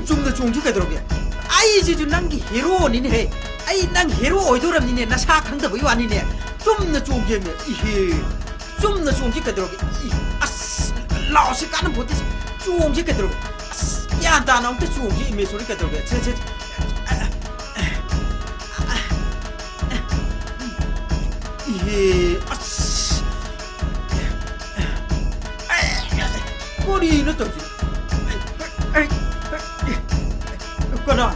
좀 종지 가도록이야. 아이 지주 난기 히로니네. 아이 난 히로 어이도람니네 나 사강다 보이 아니네. 좀더 종지면 이히 좀더 종지 가도록이. 아스 라오시 까는 보듯이 종지 가도록. 야 나나한테 종지 이메 소리 가도록이야. 제 이히 아스 꼬리는 떠지. 꺼놔.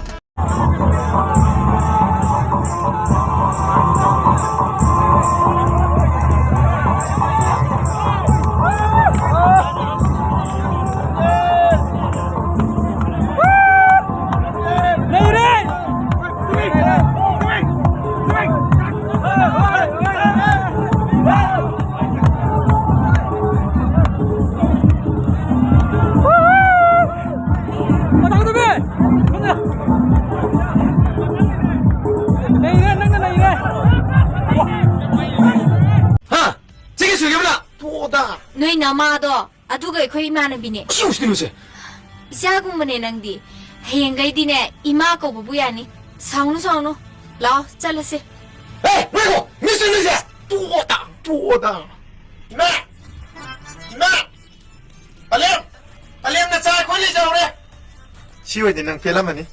너희 남아도 아두가 이거 이마는 비네. 키우시는 거지? 이자공만에 낭디 해영가이디네 이마고 부부야니 사우노 라오 잘라세. 에이 왜고 무슨 거지? 또다 이마 빨리 나 차 걸리자 그래. 시외 되는 필라마니.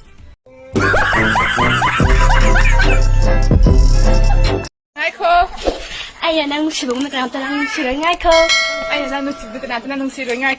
Ngay khô. Ai là đang sử dụng cái nào ta đang sử dụng ngay khô. Ai là đang sử dụng cái nào ta đang sử dụng ngay.